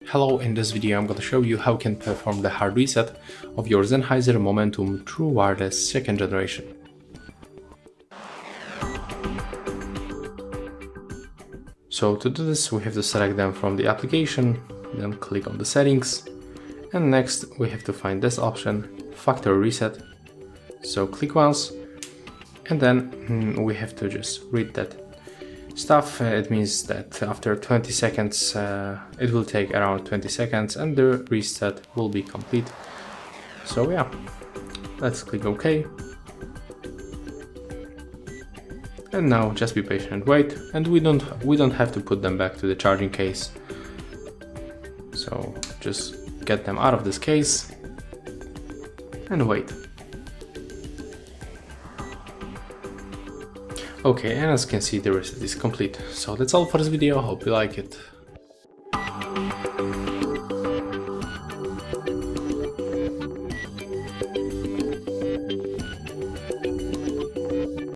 Hello, in this video I'm going to show you how you can perform the hard reset of your Sennheiser Momentum True Wireless 2nd generation. So to do this we have to select them from the application, then click on the settings, and next we have to find this option, factory reset. So click once, and then we have to just read that stuff. It means that after 20 seconds, it will take around 20 seconds and the reset will be complete. So yeah, let's click OK. And now just be patient and wait, and we don't have to put them back to the charging case. So just get them out of this case and wait. Okay, and as you can see, the reset is complete. So that's all for this video. Hope you like it.